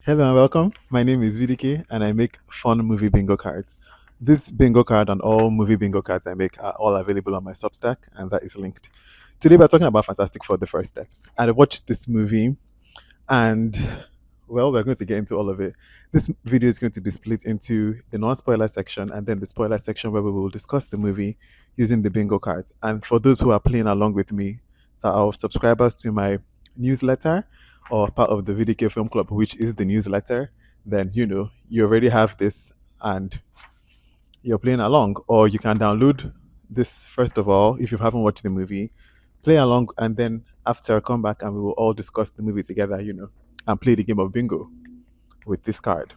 Hello and welcome. My name is VDK and I make fun movie bingo cards. This bingo card and all movie bingo cards I make are all available on my Substack and that is linked. Today we're talking about Fantastic Four: The First Steps. And I watched this movie and well, we're going to get into all of it. This video is going to be split into the non-spoiler section and then the spoiler section where we will discuss the movie using the bingo cards. And for those who are playing along with me, that are subscribers to my newsletter or part of the VDK Film Club, which is the newsletter, then you already have this and you're playing along. Or you can download this first of all if you haven't watched the movie, play along, and then after come back and we will all discuss the movie together, and play the game of bingo with this card.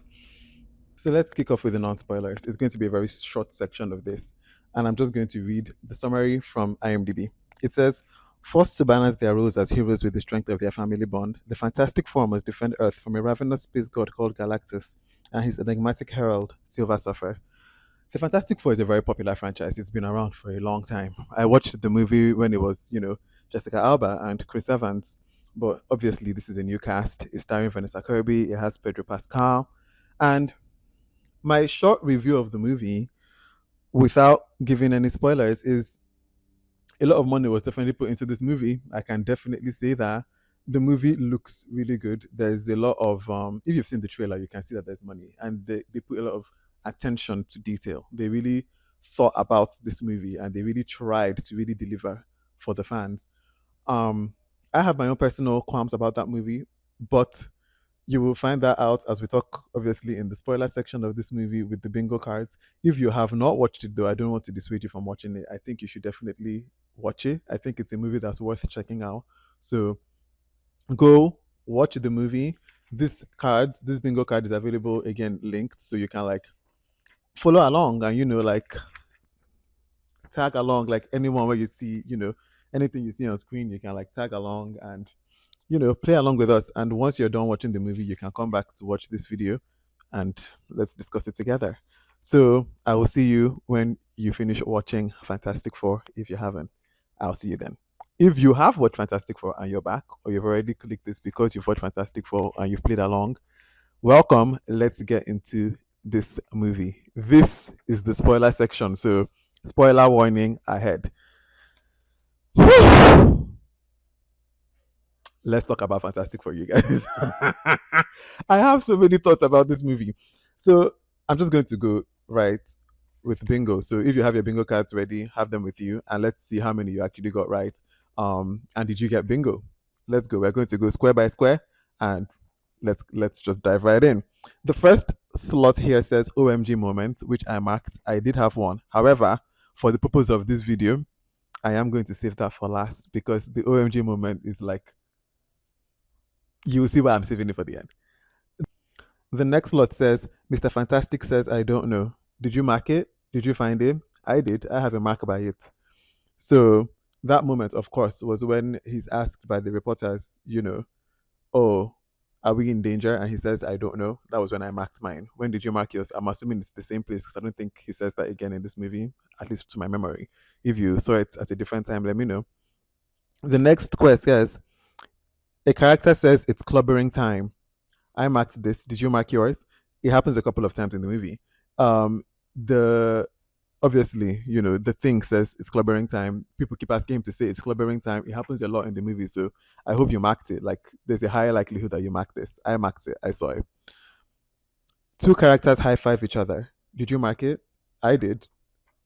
So let's kick off with the non-spoilers. It's going to be a very short section of this, and I'm just going to read the summary from IMDb. It says, forced to balance their roles as heroes with the strength of their family bond, the Fantastic Four must defend Earth from a ravenous space god called Galactus and his enigmatic herald, Silver Surfer. The Fantastic Four is a very popular franchise. It's been around for a long time. I watched the movie when it was, Jessica Alba and Chris Evans, but obviously this is a new cast. It's starring Vanessa Kirby. It has Pedro Pascal, and my short review of the movie, without giving any spoilers, is a lot of money was definitely put into this movie. I can definitely say that the movie looks really good. There's a lot of if you've seen the trailer, you can see that there's money, and they put a lot of attention to detail. They really thought about this movie and they really tried to really deliver for the fans. Um, I have my own personal qualms about that movie, but you will find that out as we talk, obviously, in the spoiler section of this movie with the bingo cards. If you have not watched it, though, I don't want to dissuade you from watching it. I think you should definitely watch it. I think it's a movie that's worth checking out. So go watch the movie. This bingo card is available again, linked, so you can like follow along and like tag along, like anyone where you see, anything you see on screen, you can like tag along and play along with us. And once you're done watching the movie, you can come back to watch this video and let's discuss it together. So I will see you when you finish watching Fantastic Four. If you haven't, I'll see you then. If you have watched Fantastic Four and you're back, or you've already clicked this because you've watched Fantastic Four and you've played along, welcome. Let's get into this movie. This is the spoiler section. So, spoiler warning ahead. Let's talk about Fantastic Four, you guys. I have so many thoughts about this movie. So I'm just going to go right with bingo. So if you have your bingo cards ready, have them with you, and let's see how many you actually got right. And did you get bingo? Let's go. We're going to go square by square, and let's just dive right in. The first slot here says OMG moment, which I marked. I did have one. However, for the purpose of this video, I am going to save that for last because the OMG moment is like, you'll see why I'm saving it for the end. The next lot says, Mr. Fantastic says, I don't know. Did you mark it? Did you find it? I did. I have a mark by it. So that moment, of course, was when he's asked by the reporters, oh, are we in danger? And he says, I don't know. That was when I marked mine. When did you mark yours? I'm assuming it's the same place because I don't think he says that again in this movie, at least to my memory. If you saw it at a different time, let me know. The next quest says, a character says it's clobbering time. I marked this. Did you mark yours? It happens a couple of times in the movie. The obviously, the thing says it's clobbering time. People keep asking him to say it's clobbering time. It happens a lot in the movie, so I hope you marked it. Like, there's a higher likelihood that you marked this. I marked it. I saw it. Two characters high five each other. Did you mark it? I did.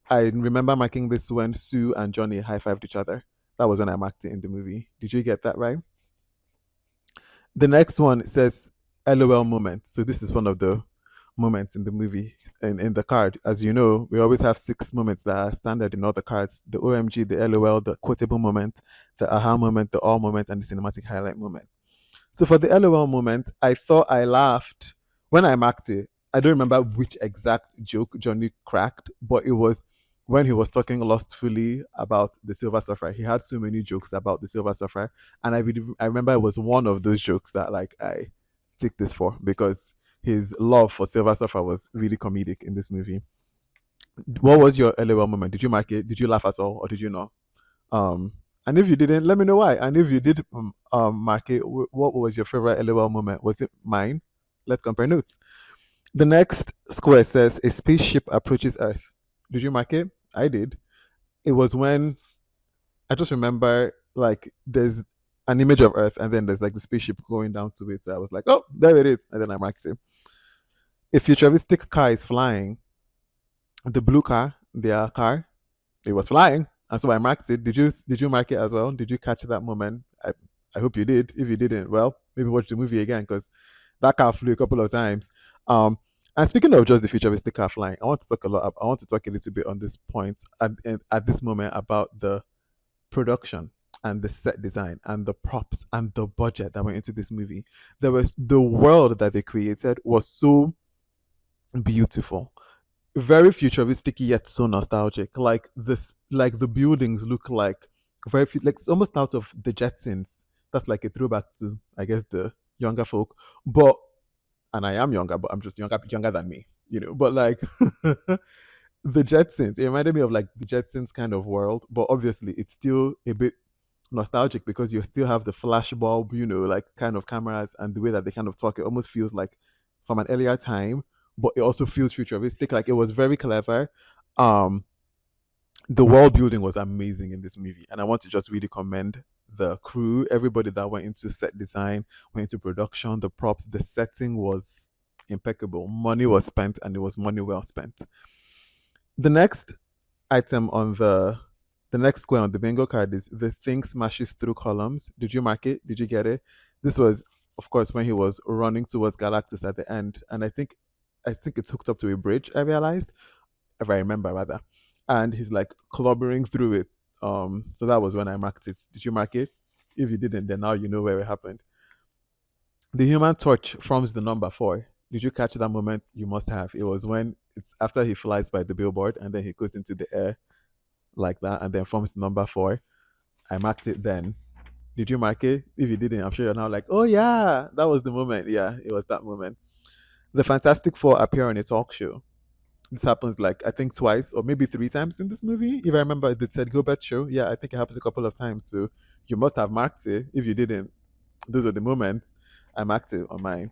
I remember marking this when Sue and Johnny high fived each other. That was when I marked it in the movie. Did you get that right? The next one says LOL moment. So this is one of the moments in the movie and in the card. As you know, we always have 6 moments that are standard in all the cards: the OMG, the LOL, the quotable moment, the aha moment, the all moment, and the cinematic highlight moment. So for the LOL moment, I thought I laughed when I marked it. I don't remember which exact joke Johnny cracked, but it was when he was talking lustfully about the Silver Surfer. He had so many jokes about the Silver Surfer, and I remember it was one of those jokes that like I take this for because his love for Silver Surfer was really comedic in this movie. What was your LOL moment? Did you mark it? Did you laugh at all, or did you not? And if you didn't, let me know why. And if you did mark it, what was your favorite LOL moment? Was it mine? Let's compare notes. The next square says a spaceship approaches Earth. Did you mark it? I did. It was when I just remember like there's an image of Earth and then there's like the spaceship going down to it. So I was like, oh, there it is. And then I marked it. A futuristic car is flying. The blue car, their car, it was flying. And so I marked it. Did you mark it as well? Did you catch that moment? I hope you did. If you didn't, well, maybe watch the movie again because that car flew a couple of times. Um, and speaking of just the futuristic car flying, I want to talk a little bit on this point at this moment about the production and the set design and the props and the budget that went into this movie. There was the world that they created was so beautiful, very futuristic yet so nostalgic. Like this, like the buildings look like like it's almost out of the Jetsons. That's like a throwback to, I guess, the younger folk. But and I am younger, but I'm just younger than me, But like the Jetsons, it reminded me of like the Jetsons kind of world. But obviously, it's still a bit nostalgic because you still have the flash bulb, like kind of cameras and the way that they kind of talk. It almost feels like from an earlier time, but it also feels futuristic. Like it was very clever. Um, the world building was amazing in this movie, and I want to just really commend the crew, everybody that went into set design, went into production, the props, the setting was impeccable. Money was spent, and it was money well spent. The next item on the next square on the bingo card is the thing smashes through columns. Did you mark it? Did you get it? This was, of course, when he was running towards Galactus at the end, and I think it's hooked up to a bridge. I realized, if I remember rather, and he's like clobbering through it. So that was when I marked it. Did you mark it? If you didn't, then now you know where it happened. The Human Torch forms the number four. Did you catch that moment? You must have. It was when it's after he flies by the billboard and then he goes into the air like that and then forms the number four. I marked it then. Did you mark it? If you didn't, I'm sure you're now like, oh yeah, that was the moment. Yeah, it was that moment. The Fantastic Four appear on a talk show. This happens like I think twice or maybe three times in this movie. If I remember the Ted Gilbert show, yeah, I think it happens a couple of times. So you must have marked it. If you didn't, those were the moments I marked it on mine.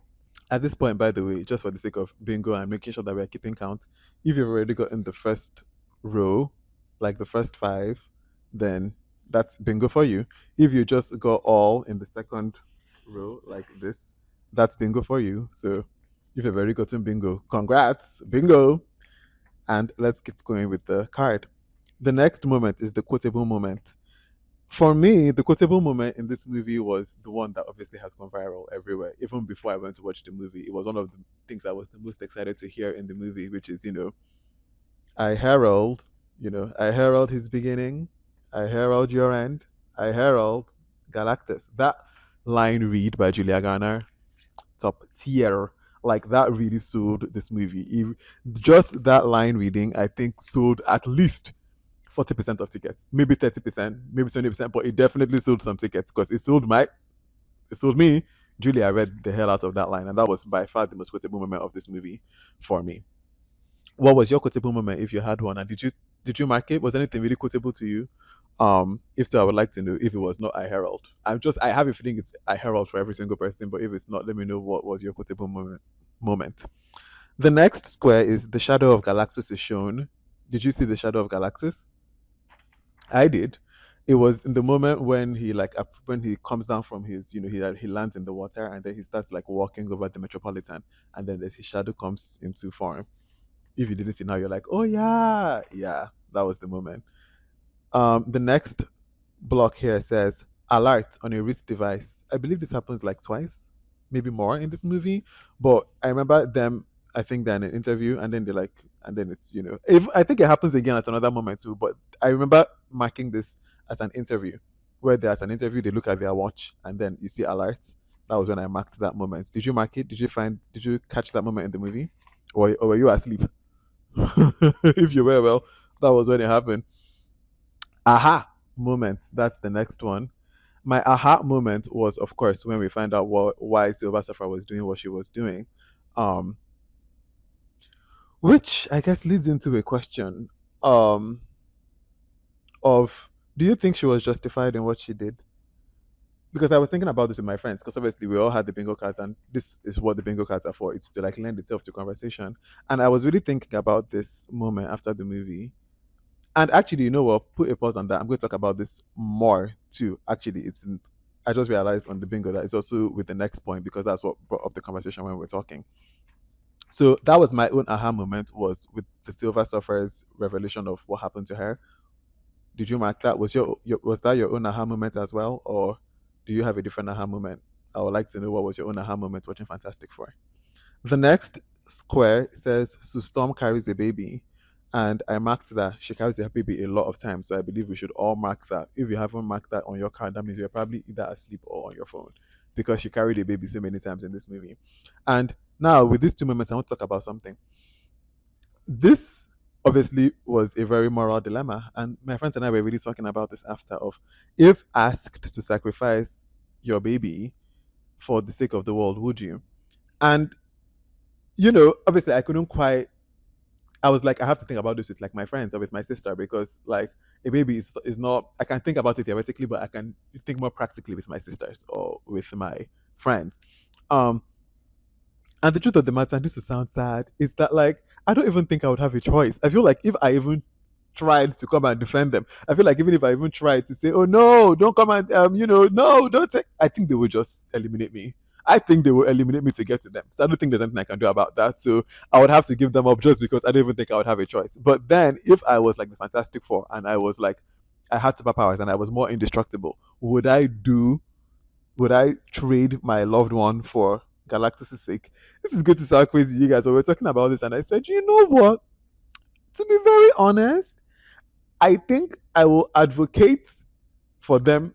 At this point, by the way, just for the sake of bingo and making sure that we're keeping count, if you've already got in the first row, like the first five, then that's bingo for you. If you just got all in the second row, like this, that's bingo for you. So if you've already gotten bingo, congrats, bingo. And let's keep going with the card. The next moment is the quotable moment. For me, the quotable moment in this movie was the one that obviously has gone viral everywhere. Even before I went to watch the movie, it was one of the things I was the most excited to hear in the movie, which is, I herald, I herald his beginning, I herald your end, I herald Galactus. That line read by Julia Garner, top tier. Like that really sold this movie. Just that line reading, I think, sold at least 40% of tickets, maybe 30%, maybe 20%, but it definitely sold some tickets because it sold me. Julia read the hell out of that line, and that was by far the most quotable moment of this movie for me. What was your quotable moment if you had one? And did you mark it? Was anything really quotable to you? If so, I would like to know if it was not I Herald. I have a feeling it's I Herald for every single person, but if it's not, let me know what was your quotable moment. The next square is the shadow of Galactus is shown. Did you see the shadow of Galactus? I did. It was in the moment when he when he comes down from his he lands in the water and then he starts like walking over the metropolitan and then there's his shadow comes into form. If you didn't see now, you're like, oh yeah, yeah, that was the moment. The next block here says alert on a wrist device. I believe this happens like twice, maybe more in this movie. But I remember them. I think they're in an interview, and then they're like, and then it's if I think it happens again at another moment too. But I remember marking this as an interview, where there's an interview, they look at their watch, and then you see alert. That was when I marked that moment. Did you mark it? Did you catch that moment in the movie, or were you asleep? If you were, well, that was when it happened. Aha moment. That's the next one. My aha moment was, of course, when we find out why Silver Surfer was doing what she was doing, um, which I guess leads into a question of, do you think she was justified in what she did? because I was thinking about this with my friends, because obviously we all had the bingo cards, and this is what the bingo cards are for. It's to like lend itself to conversation. And I was really thinking about this moment after the movie. And actually, you know what? Put a pause on that. I'm going to talk about this more too. Actually, I just realized on the bingo that it's also with the next point, because that's what brought up the conversation when we were talking. So that was my own aha moment, was with the Silver Surfer's revelation of what happened to her. Did you mark that? Was that your own aha moment as well, or do you have a different aha moment? I would like to know what was your own aha moment watching Fantastic Four. The next square says Sue Storm carries a baby, and I marked that she carries a baby a lot of times. So I believe we should all mark that. If you haven't marked that on your card, that means you're probably either asleep or on your phone, because she carried a baby so many times in this movie. And now with these two moments, I want to talk about something. This obviously was a very moral dilemma, and my friends and I were really talking about this after, of if asked to sacrifice your baby for the sake of the world, would you? And obviously I couldn't quite. I was like, I have to think about this with like my friends or with my sister, because like a baby is not. I can think about it theoretically, but I can think more practically with my sisters or with my friends. Um, and the truth of the matter, and this will sound sad, is that like I don't even think I would have a choice. I feel like if I even tried to come and defend them, I feel like even if I even tried to say, "Oh no, don't come and no, don't take," I think they would just eliminate me. I think they will eliminate me to get to them. So I don't think there's anything I can do about that. So I would have to give them up, just because I don't even think I would have a choice. But then if I was like the Fantastic Four, and I was like, I had superpowers and I was more indestructible, would I trade my loved one for Galactus' sake? This is good to sound crazy, you guys, but we're talking about this, and I said, you know what? To be very honest, I think I will advocate for them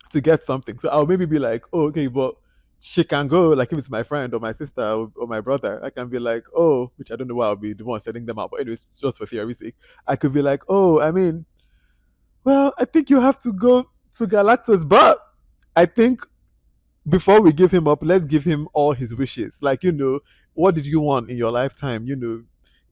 to get something. So I'll maybe be like, oh, okay, but she can go, like if it's my friend or my sister or my brother, I can be like, oh, which I don't know why I'll be the one setting them up. But anyways, just for theory's sake, I could be like, oh, I mean, well, I think you have to go to Galactus, but I think before we give him up, let's give him all his wishes. Like, what did you want in your lifetime?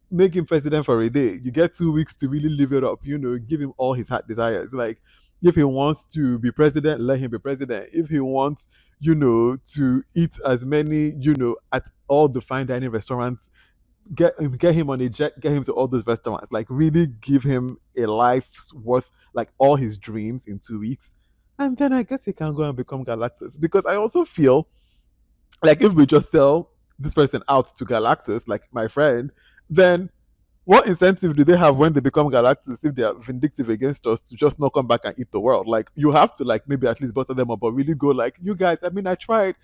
Make him president for a day. You get 2 weeks to really live it up. Give him all his heart desires. Like, if he wants to be president, let him be president. If he wants, to eat as many, at all the fine dining restaurants, get him on a jet, get him to all those restaurants. Like, really give him a life's worth, like all his dreams in 2 weeks. And then I guess he can go and become Galactus. Because I also feel like if we just sell this person out to Galactus, like my friend, then what incentive do they have when they become Galactus, if they are vindictive against us, to just not come back and eat the world? Like, you have to like maybe at least butter them up, but really go like, you guys, I mean, I tried.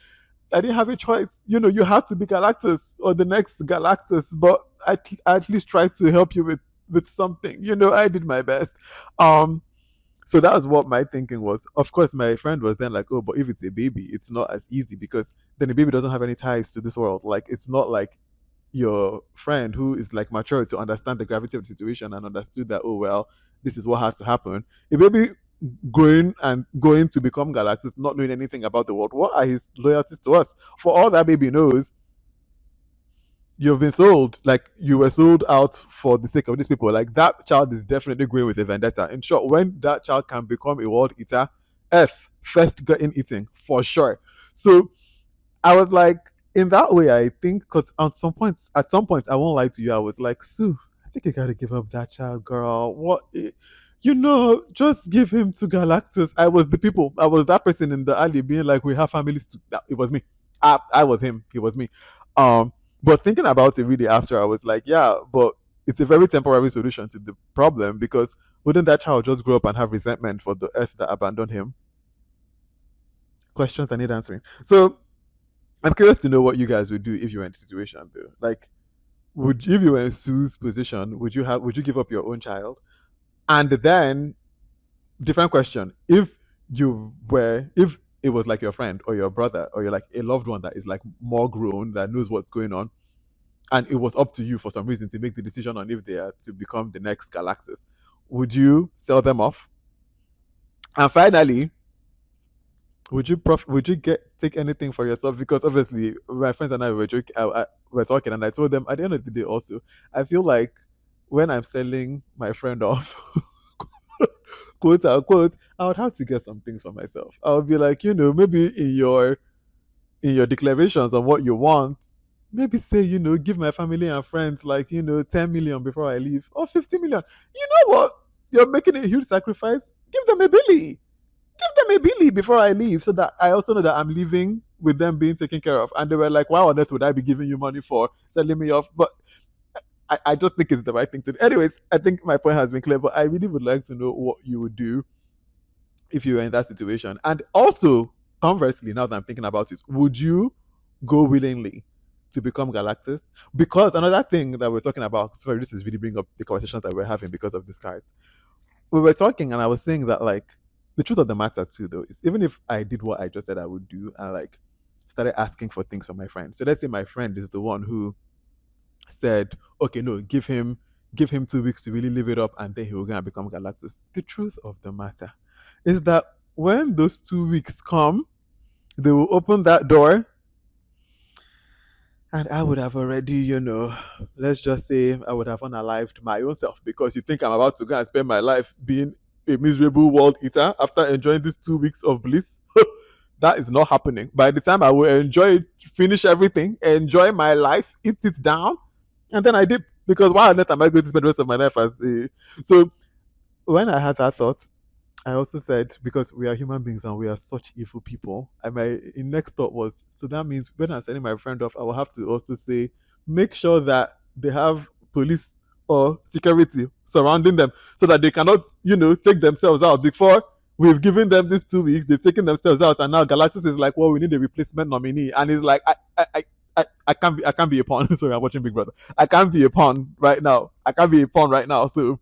I didn't have a choice. You had to be Galactus or the next Galactus, but I at least tried to help you with something. I did my best. Um, so that was what my thinking was. Of course, my friend was then like, "Oh, but if it's a baby, it's not as easy, because then the baby doesn't have any ties to this world. Like, it's not like your friend who is like mature to understand the gravity of the situation and understood that, oh well, this is what has to happen. A baby going to become Galactus, not knowing anything about the world, what are his loyalties to us? For all that baby knows, you've been sold. Like, you were sold out for the sake of these people. Like, that child is definitely going with a vendetta. In short, when that child can become a world eater, F first got in eating for sure. So I was like, in that way, I think, because at some points, I won't lie to you, I was like, Sue, I think you gotta give up that child, girl. What? Just give him to Galactus. I was that person in the alley being like, we have families to. It was me. I was him. He was me. Um, but thinking about it really after, I was like, yeah, but it's a very temporary solution to the problem, because wouldn't that child just grow up and have resentment for the earth that abandoned him? Questions I need answering. So I'm curious to know what you guys would do if you were in a situation though. Like, if you were in Sue's position, would you give up your own child? And then, different question: if it was like your friend or your brother or you're like a loved one that is like more grown, that knows what's going on, and it was up to you for some reason to make the decision on if they are to become the next Galactus, would you sell them off? And finally, would you get take anything for yourself? Because obviously my friends and I were joking, were talking, and I told them at the end of the day also, I feel like when I'm selling my friend off, quote unquote, I would have to get some things for myself. I would be like, maybe in your declarations on what you want, maybe say, give my family and friends like, 10 million before I leave or 50 million. You know what? You're making a huge sacrifice. Give them a Billy. Give them a Billy before I leave so that I also know that I'm leaving with them being taken care of. And they were like, why on earth would I be giving you money for selling me off? But I just think it's the right thing to do. Anyways, I think my point has been clear, but I really would like to know what you would do if you were in that situation. And also, conversely, now that I'm thinking about it, would you go willingly to become Galactus? Because another thing that we're talking about, sorry, this is really bringing up the conversations that we're having because of this card. We were talking, and I was saying that, like, the truth of the matter, too, though, is even if I did what I just said I would do and, like, started asking for things from my friend. So let's say my friend is the one who said, okay, no, give him 2 weeks to really live it up and then he will go and become Galactus. The truth of the matter is that when those 2 weeks come, they will open that door and I would have already, let's just say I would have unalived my own self because you think I'm about to go and spend my life being a miserable world eater after enjoying these 2 weeks of bliss. That is not happening. By the time I will enjoy it, finish everything, enjoy my life, eat it down, and then I dip. Because why on earth am I going to spend the rest of my life as a. So when I had that thought, I also said, because we are human beings and we are such evil people, and my next thought was, so that means when I'm sending my friend off, I will have to also say, make sure that they have police or security surrounding them so that they cannot, take themselves out. Before we've given them these 2 weeks, they've taken themselves out, and now Galactus is like, well, we need a replacement nominee, and he's like, I can't be a pawn. Sorry, I'm watching Big Brother. I can't be a pawn right now. I can't be a pawn right now. So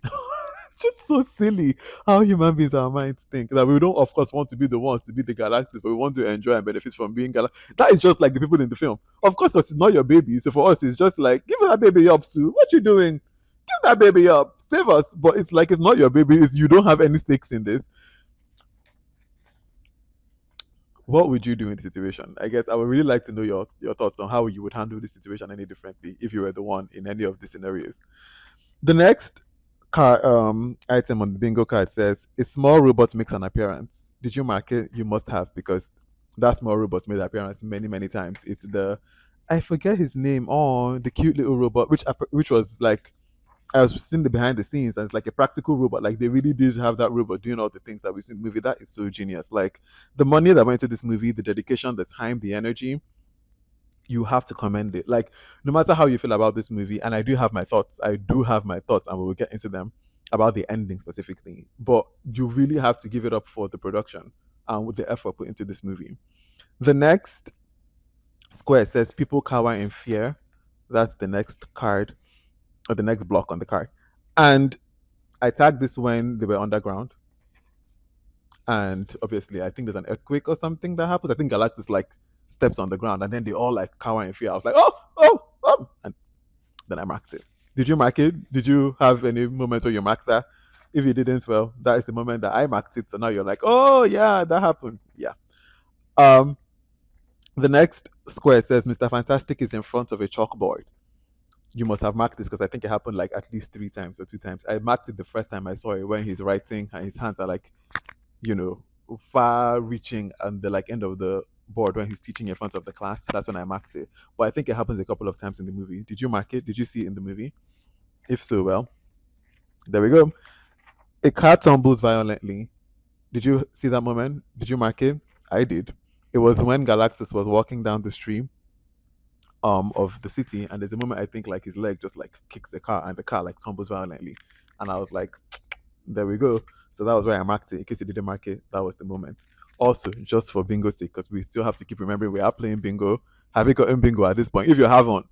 it's just so silly how human beings, our minds think that we don't, of course, want to be the ones to be the Galactus, but we want to enjoy and benefit from being Galactus. That is just like the people in the film. Of course, because it's not your baby. So for us, it's just like, give that baby up, Sue. What you doing? Give that baby up. Save us. But it's like it's not your baby. It's you don't have any stakes in this. What would you do in the situation? I guess I would really like to know your thoughts on how you would handle this situation any differently if you were the one in any of these scenarios. The next item on the bingo card says a small robot makes an appearance. Did you mark it? You must have because that small robot made an appearance many many times. It's the I forget his name. Oh, the cute little robot, which was like I was seeing the behind the scenes, and it's like a practical robot. Like they really did have that robot doing all the things that we see in the movie. That is so genius. Like the money that went into this movie, the dedication, the time, the energy, you have to commend it. Like no matter how you feel about this movie, and I do have my thoughts. I do have my thoughts, and we will get into them about the ending specifically. But you really have to give it up for the production and with the effort put into this movie. The next square says people cower in fear. That's the next card or the next block on the card. And I tagged this when they were underground. And obviously, I think there's an earthquake or something that happens. I think Galactus like steps on the ground and then they all like cower in fear. I was like, oh, oh, oh. And then I marked it. Did you mark it? Did you have any moment where you marked that? If you didn't, well, that is the moment that I marked it. So now you're like, oh, yeah, that happened. Yeah. Um, the next square says Mr. Fantastic is in front of a chalkboard. You must have marked this because I think it happened like at least 3 times or 2 times. I marked it the first time I saw it when he's writing and his hands are like, you know, far reaching and the like end of the board when he's teaching in front of the class. That's when I marked it. But I think it happens a couple of times in the movie. Did you mark it? Did you see it in the movie? If so, well, there we go. A car tumbles violently. Did you see that moment? Did you mark it? I did. It was when Galactus was walking down the stream of the city, and there's a moment I think like his leg just like kicks the car and the car like tumbles violently. And I was like, there we go. So that was where I marked it. In case you didn't mark it, that was the moment. Also, just for bingo sake, because we still have to keep remembering we are playing bingo. Have you gotten bingo at this point? If you haven't,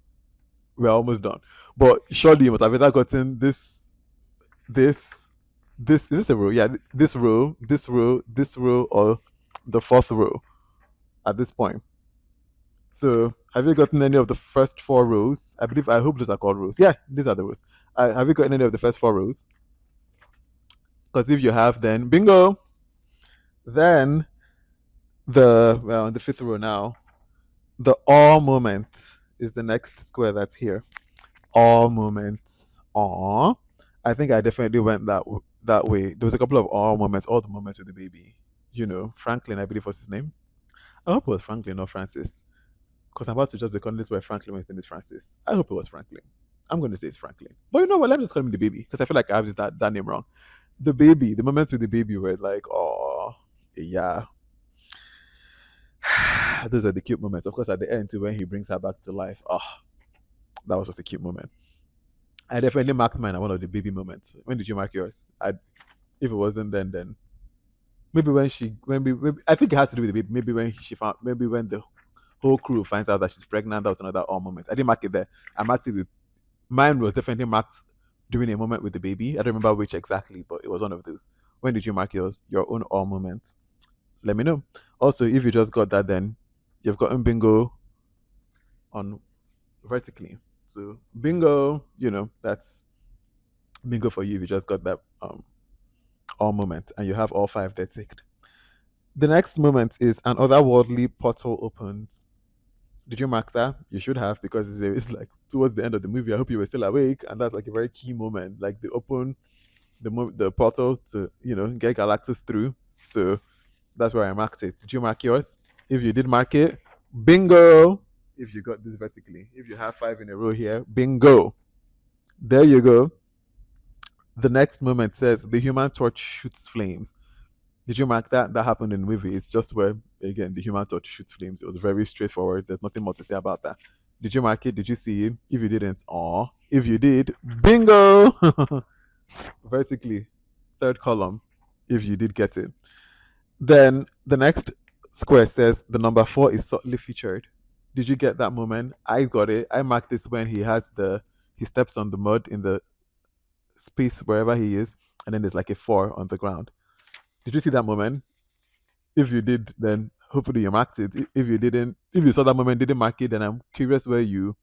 we're almost done. But surely you must have either gotten this is this a row? Yeah, this row, this row, this row, or the fourth row at this point. So have you gotten any of the first 4 rows? I hope those are called rows. Yeah, these are the rows. Have you gotten any of the first 4 rows? Because if you have, then bingo. Then the fifth row now, the all moment is the next square that's here. All moments. Aw. I think I definitely went that way. There was a couple of all moments, all the moments with the baby. Franklin, I believe was his name. I hope it was Franklin, not Francis. Because I'm about to just be calling this way Franklin when his name is Francis. I hope it was Franklin. I'm going to say it's Franklin. But you know what? Let me just call him the baby. Because I feel like I have that name wrong. The baby, the moments with the baby were like, oh, yeah. Those are the cute moments. Of course, at the end, too, when he brings her back to life. Oh, that was just a cute moment. I definitely marked mine at one of the baby moments. When did you mark yours? If it wasn't then maybe when she maybe I think it has to do with the baby. Maybe when the whole crew finds out that she's pregnant. That was another all moment. I didn't mark it there. I marked it with mine was definitely marked during a moment with the baby. I don't remember which exactly, but it was one of those. When did you mark yours? Your own all moment. Let me know. Also, if you just got that, then you've gotten bingo on vertically. So bingo, that's bingo for you if you just got that all moment and you have all 5 there ticked. The next moment is an otherworldly portal opens. Did you mark that? You should have because it's like towards the end of the movie. I hope you were still awake, and that's like a very key moment. Like they open the portal to get Galactus through. So that's where I marked it. Did you mark yours? If you did mark it, bingo. If you got this vertically, if you have 5 in a row here, bingo. There you go. The next moment says the Human Torch shoots flames. Did you mark that? That happened in the movie. It's just where, again, the Human Torch shoots flames. It was very straightforward. There's nothing more to say about that. Did you mark it? Did you see it? If you didn't, if you did, bingo! Vertically, 3rd column, if you did get it. Then the next square says the number 4 is subtly featured. Did you get that moment? I got it. I marked this when he steps on the mud in the space wherever he is, and then there's like a 4 on the ground. Did you see that moment? If you did, then hopefully you marked it. If you didn't, if you saw that moment, didn't mark it, then I'm curious where you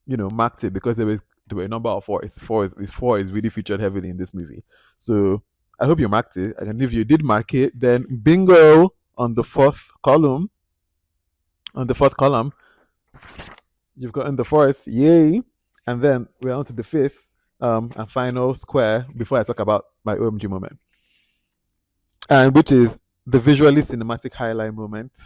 marked it, because there were a number of 4. Four is really featured heavily in this movie. So I hope you marked it. And if you did mark it, then bingo on the 4th column. On the 4th column, you've gotten the 4th, yay! And then we're on to the 5th and final square before I talk about my OMG moment, and which is the visually cinematic highlight moment,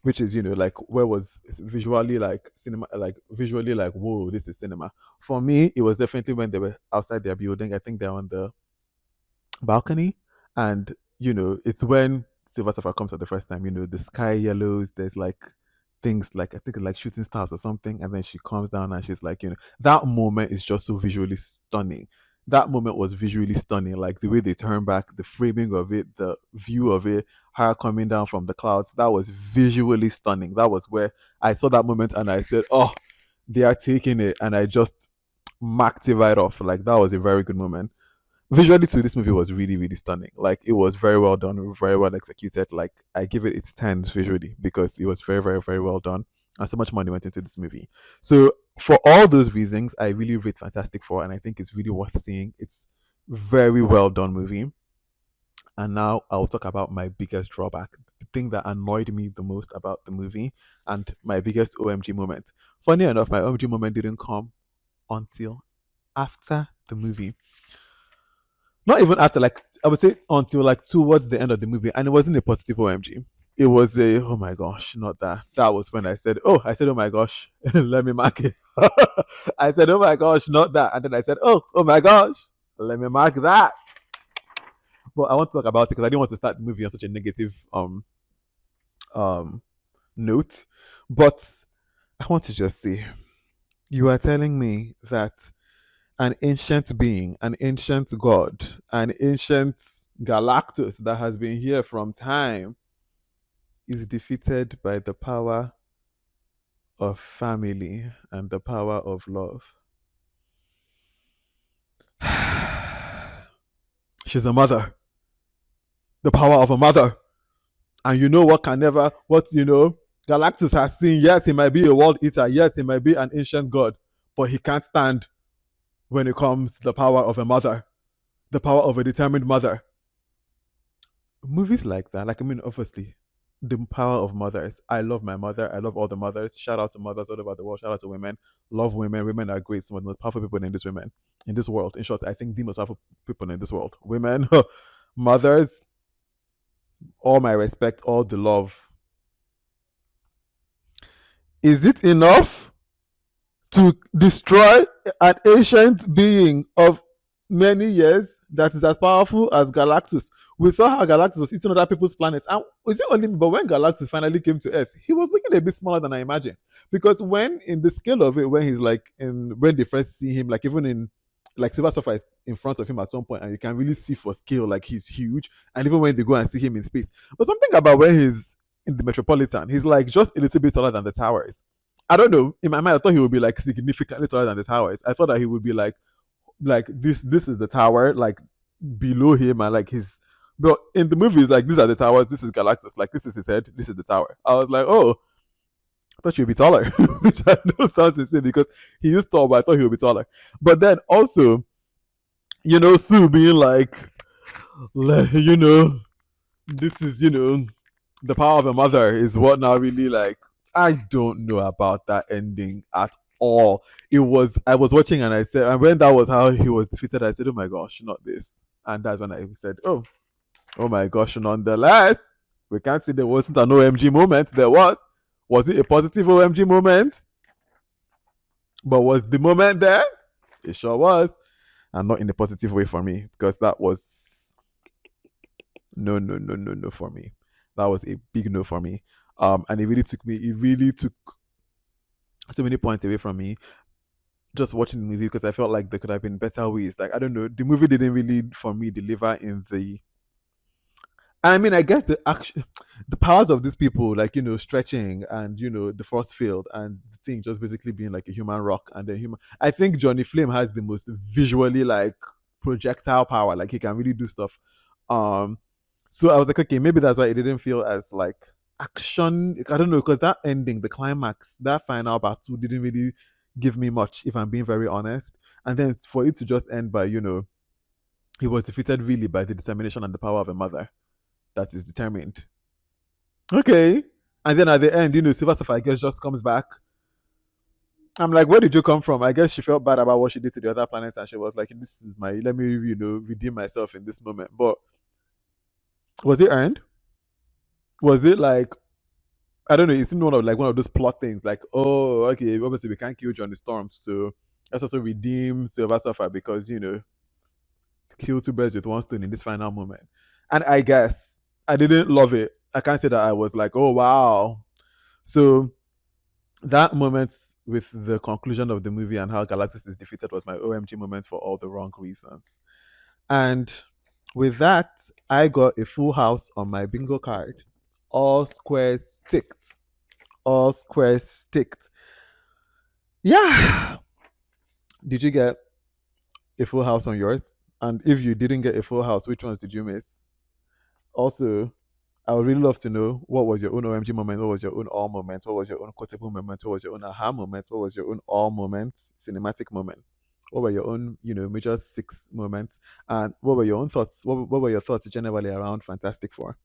which is like where was visually like cinema, like visually like whoa, this is cinema. For me, it was definitely when they were outside their building. I think they're on the balcony, and it's when Silver Surfer comes for the first time. The sky yellows. There's like things like, I think it's like shooting stars or something, and then she comes down and she's like, that moment is just so visually stunning. That moment was visually stunning, like the way they turn back, the framing of it, the view of it, her coming down from the clouds. That was visually stunning. That was where I saw that moment and I said, oh, they are taking it, and I just marked it right off. Like that was a very good moment. Visually too, this movie was really, really stunning. Like it was very well done, very well executed. Like I give it its 10s visually because it was very, very, very well done, and so much money went into this movie. So for all those reasons, I really rate Fantastic Four, and I think it's really worth seeing. It's very well done movie. And now I'll talk about my biggest drawback, the thing that annoyed me the most about the movie, and my biggest OMG moment. Funny enough, my OMG moment didn't come until after the movie. Not even after, like I would say until like towards the end of the movie, and it wasn't a positive OMG. It was a, oh my gosh, not that. That was when I said oh my gosh, let me mark it. I said oh my gosh, not that, and then I said oh my gosh, let me mark that. But I want to talk about it because I didn't want to start the movie on such a negative um note. But I want to just say, you are telling me that an ancient being, an ancient god, an ancient Galactus that has been here from time is defeated by the power of family and the power of love. She's a mother, the power of a mother. And you know what can never, Galactus has seen. Yes, he might be a world eater. Yes, he might be an ancient god, but he can't stand when it comes to the power of a mother, the power of a determined mother. Movies like that, like, I mean, obviously, the power of mothers. I love my mother. I love all the mothers. Shout out to mothers all over the world. Shout out to women. Love women. Women are great. Some of the most powerful people in this women in this world. In short, I think the most powerful people in this world. Women, mothers, all my respect, all the love. Is it enough to destroy an ancient being of many years that is as powerful as Galactus? We saw how Galactus was eating other people's planets. And is it only but when Galactus finally came to Earth, he was looking a bit smaller than I imagined. Because when in the scale of it, when he's like in when they first see him, like even in like Silver Surfer is in front of him at some point, and you can really see for scale, like he's huge. And even when they go and see him in space. But something about when he's in the Metropolitan, he's like just a little bit taller than the towers. I don't know. In my mind, I thought he would be like significantly taller than the towers. I thought that he would be like this is the tower, like below him, and like his. But in the movies, like these are the towers. This is Galactus. Like this is his head. This is the tower. I was like, oh, I thought you'd be taller, which I know sounds insane because he is tall, but I thought he would be taller. But then also, Sue being like, this is the power of a mother is what now really like I don't know about that ending at all. I was watching and I said and when that was how he was defeated, I said, oh my gosh, not this. And that's when I said, oh my gosh, nonetheless, we can't say there wasn't an OMG moment. There was. Was it a positive OMG moment? But was the moment there? It sure was. And not in a positive way for me, because that was no, no, no, no, no for me. That was a big no for me. And it really took so many points away from me just watching the movie because I felt like there could have been better ways. Like I don't know, the movie didn't really for me deliver in the. I mean, I guess the action, the powers of these people, like stretching and the force field and the thing just basically being like a human rock and then human. I think Johnny Flame has the most visually like projectile power. Like he can really do stuff. Um, so I was like, okay, maybe that's why it didn't feel as like action. I don't know because that ending, the climax, that final battle didn't really give me much. If I'm being very honest, and then for it to just end by he was defeated really by the determination and the power of a mother that is determined. Okay. And then at the end, Silver Surfer, I guess, just comes back. I'm like, where did you come from? I guess she felt bad about what she did to the other planets, and she was like, this is let me, redeem myself in this moment. But was it earned? Was it like, I don't know, it seemed one of those plot things, like, oh, okay, obviously we can't kill Johnny Storm, so let's also redeem Silver Surfer because, kill two birds with one stone in this final moment. And I guess I didn't love it. I can't say that I was like, oh wow. So that moment with the conclusion of the movie and how Galactus is defeated was my OMG moment for all the wrong reasons. And with that, I got a full house on my bingo card. All squares ticked. All squares ticked. Yeah. Did you get a full house on yours? And if you didn't get a full house, which ones did you miss? Also, I would really love to know what was your own OMG moment, what was your own all moment, what was your own quotable moment, what was your own aha moment, what was your own all moment, cinematic moment, what were your own, major six moments, and what were your own thoughts? What were your thoughts generally around Fantastic Four?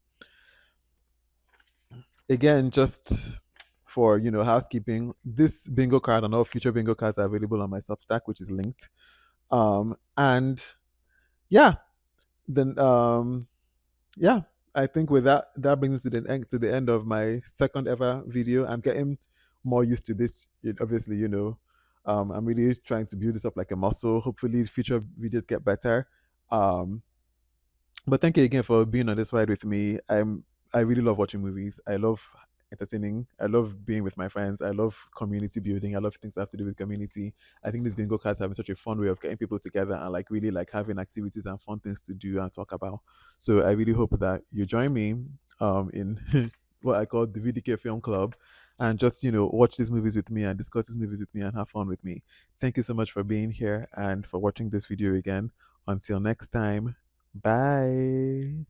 Again, just for housekeeping, this bingo card and all future bingo cards are available on my Substack, which is linked. And yeah, then yeah, I think with that brings us to the end of my second ever video. I'm getting more used to this. Obviously, I'm really trying to build this up like a muscle. Hopefully, future videos get better. Um, but thank you again for being on this ride with me. I really love watching movies. I love entertaining. I love being with my friends. I love community building. I love things that have to do with community. I think these bingo cards have been such a fun way of getting people together and like really like having activities and fun things to do and talk about. So I really hope that you join me in what I call the VDK Film Club and just watch these movies with me and discuss these movies with me and have fun with me. Thank you so much for being here and for watching this video again. Until next time, bye.